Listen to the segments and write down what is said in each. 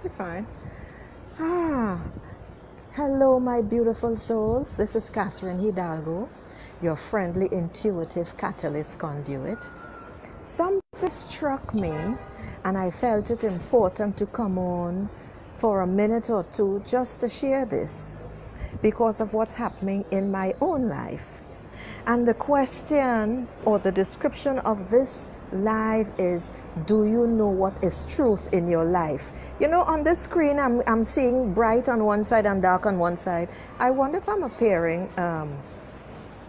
be fine. Hello, my beautiful souls. This is Catherine Hidalgo, your friendly intuitive catalyst conduit. Something struck me, and I felt it important to come on for a minute or two just to share this because of what's happening in my own life. And the question or the description of this live is, do you know what is truth in your life? You know, on this screen I'm seeing bright on one side and dark on one side. I wonder if I'm appearing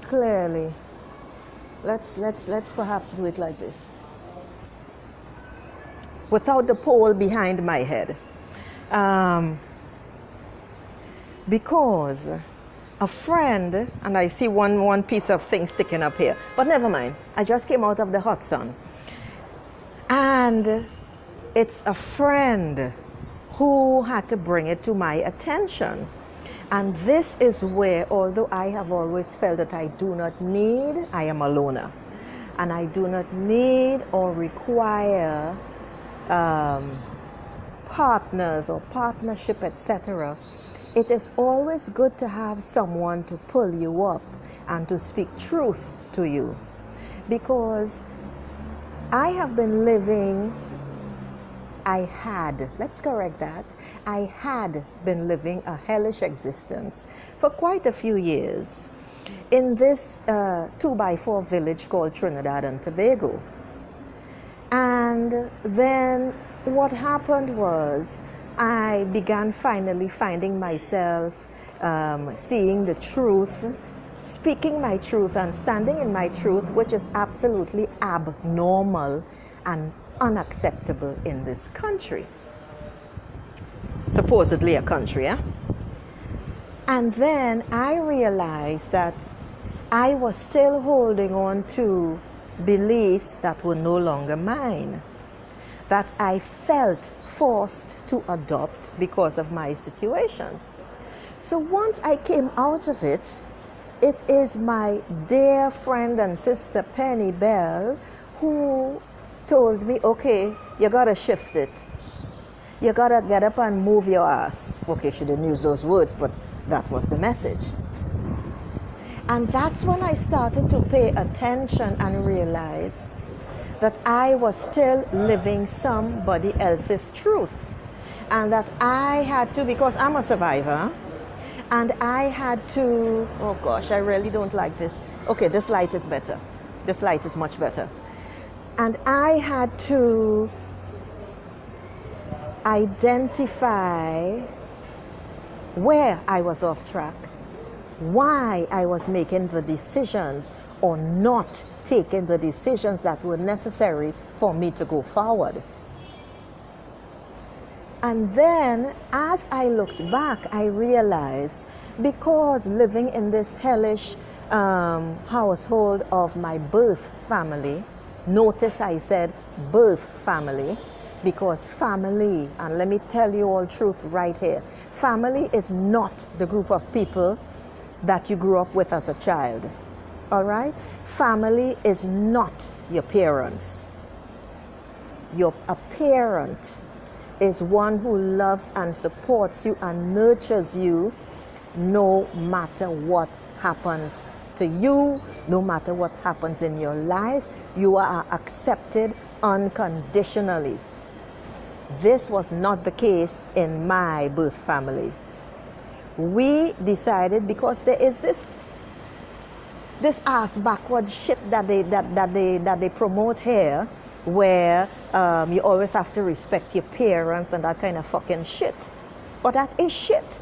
clearly. Let's perhaps do it like this, without the pole behind my head, because a friend, and I see one piece of thing sticking up here, but never mind, I just came out of the hot sun, and it's a friend who had to bring it to my attention. And this is where, although I have always felt that I do not need, I am a loner, and I do not need or require partners or partnership, etc. It is always good to have someone to pull you up and to speak truth to you, because I have been living, I had been living a hellish existence for quite a few years in this 2x4 village called Trinidad and Tobago. And then what happened was, I began finally finding myself seeing the truth, speaking my truth and standing in my truth, which is absolutely abnormal and unacceptable in this country. Supposedly a country, eh? And then I realized that I was still holding on to beliefs that were no longer mine, that I felt forced to adopt because of my situation. So once I came out of it, it is my dear friend and sister Penny Bell who told me, okay, you gotta shift it. You gotta get up and move your ass. Okay, she didn't use those words, but that was the message. And that's when I started to pay attention and realize that I was still living somebody else's truth, and that I had to, because I'm a survivor, and I had to, oh gosh, I really don't like this. Okay, this light is better. This light is much better. And I had to identify where I was off track, why I was making the decisions or not taking the decisions that were necessary for me to go forward. And then as I looked back, I realized, because living in this hellish household of my birth family, notice I said birth family, because family, and let me tell you all truth right here, family is not the group of people that you grew up with as a child. All right? Family is not your parents. A parent is one who loves and supports you and nurtures you no matter what happens to you, no matter what happens in your life. You are accepted unconditionally. This was not the case in my birth family. We decided, because there is this ass backward shit that they promote here, where you always have to respect your parents and that kind of fucking shit. But that is shit.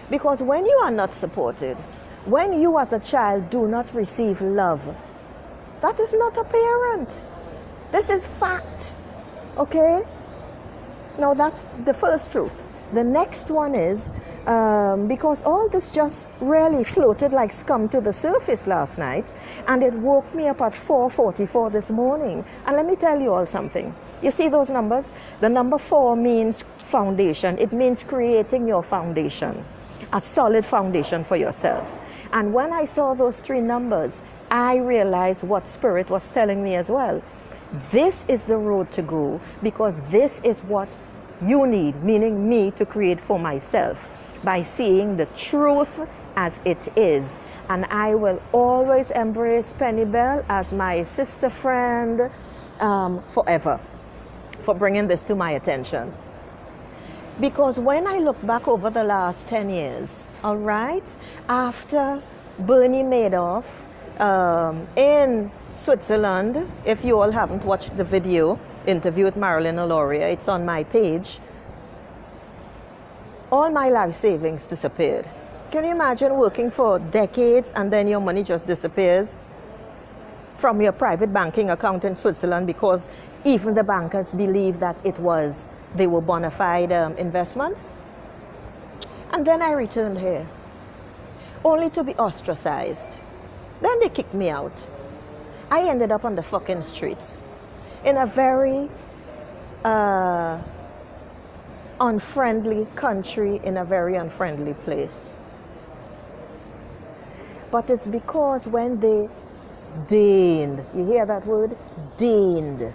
Because when you are not supported, when you as a child do not receive love, that is not a parent. This is fact. Okay? Now that's the first truth. The next one is, because all this just really floated like scum to the surface last night, and it woke me up at 4:44 this morning. And let me tell you all something. You see those numbers? The number 4 means foundation. It means creating your foundation, a solid foundation for yourself. And when I saw those 3 numbers, I realized what Spirit was telling me as well. This is the road to go, because this is what you need, meaning me, to create for myself by seeing the truth as it is. And I will always embrace Penny Bell as my sister friend forever for bringing this to my attention. Because when I look back over the last 10 years, all right, after Bernie Madoff in Switzerland, if you all haven't watched the video interview with Marilyn Deloria, it's on my page, all my life savings disappeared. Can you imagine working for decades and then your money just disappears from your private banking account in Switzerland because even the bankers believe that they were bona fide investments? And then I returned here, only to be ostracized. Then they kicked me out. I ended up on the fucking streets in a very unfriendly country, in a very unfriendly place. But it's because when they deigned, you hear that word? Deigned,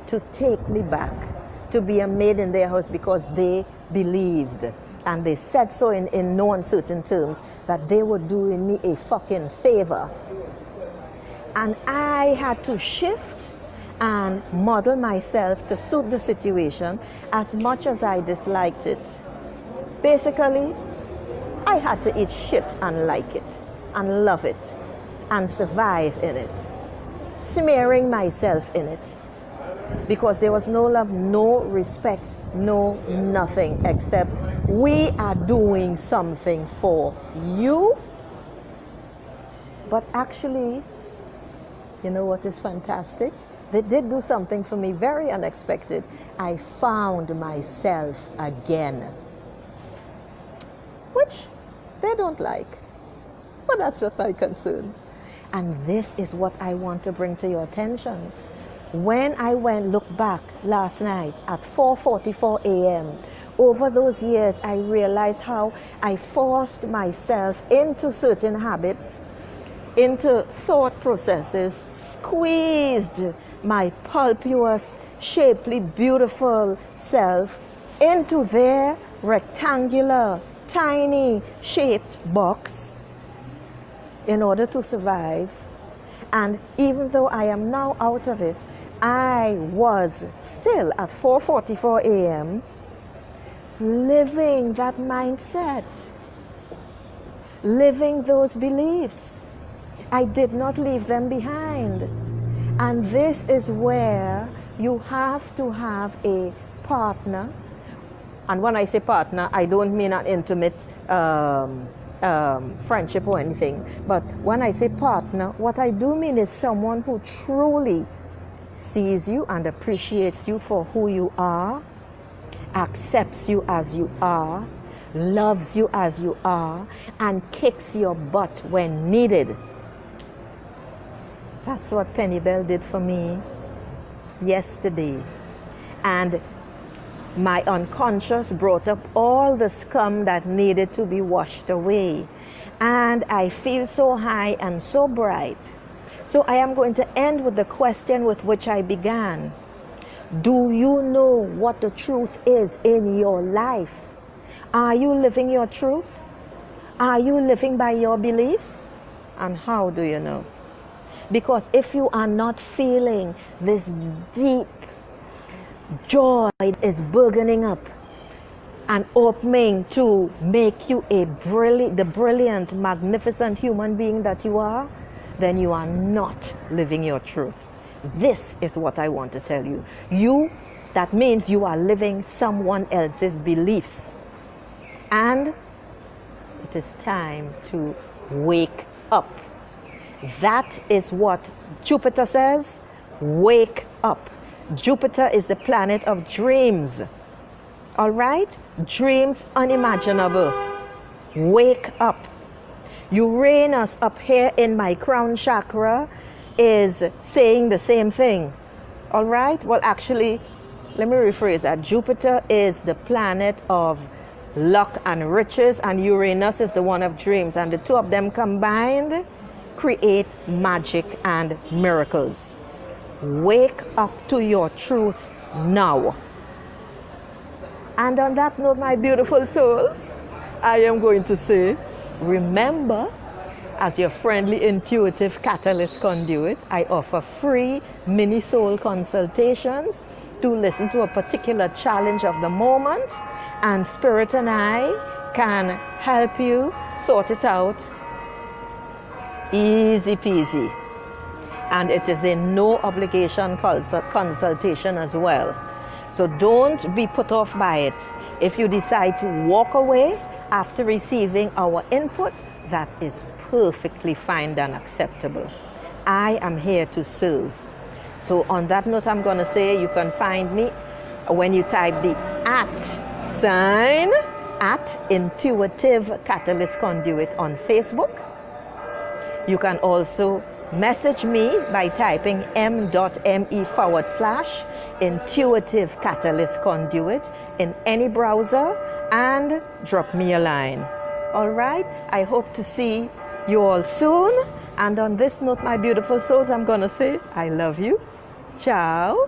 to take me back, to be a maid in their house because they believed. And they said so in no uncertain terms that they were doing me a fucking favor. And I had to shift and model myself to suit the situation as much as I disliked it. Basically, I had to eat shit and like it, and love it, and survive in it, smearing myself in it. Because there was no love, no respect, no nothing except we are doing something for you. But actually, you know what is fantastic? They did do something for me very unexpected. I found myself again, which they don't like, but that's not my concern. And this is what I want to bring to your attention. When I look back last night at 4:44 a.m., over those years I realized how I forced myself into certain habits, into thought processes, squeezed my pulpous, shapely, beautiful self into their rectangular, tiny shaped box in order to survive. And even though I am now out of it, I was still at 4:44 a.m. living that mindset, living those beliefs. I did not leave them behind. And this is where you have to have a partner. And when I say partner, I don't mean an intimate friendship or anything. But when I say partner, what I do mean is someone who truly sees you and appreciates you for who you are, accepts you as you are, loves you as you are, and kicks your butt when needed. That's what Penny Bell did for me yesterday. And my unconscious brought up all the scum that needed to be washed away. And I feel so high and so bright. So I am going to end with the question with which I began. Do you know what the truth is in your life? Are you living your truth? Are you living by your beliefs? And how do you know? Because if you are not feeling this deep joy is burgeoning up and opening to make you the brilliant, magnificent human being that you are, then you are not living your truth. This is what I want to tell you. That means you are living someone else's beliefs. And it is time to wake up. That is what Jupiter says. Wake up. Jupiter is the planet of dreams. All right? Dreams unimaginable. Wake up. Uranus up here in my crown chakra is saying the same thing. All right? Well, actually, let me rephrase that. Jupiter is the planet of luck and riches, and Uranus is the one of dreams. And the two of them combined create magic and miracles. Wake up to your truth now. And on that note, my beautiful souls, I am going to say, remember, as your friendly intuitive catalyst conduit, I offer free mini soul consultations to listen to a particular challenge of the moment, and Spirit and I can help you sort it out easy peasy. And it is a no obligation consultation as well. So don't be put off by it. If you decide to walk away after receiving our input, that is perfectly fine and acceptable. I am here to serve. So on that note, I'm going to say you can find me when you type the @ at Intuitive Catalyst Conduit on Facebook. You can also message me by typing m.me/Intuitive Catalyst Conduit in any browser and drop me a line. All right, I hope to see you all soon. And on this note, my beautiful souls, I'm going to say I love you. Ciao.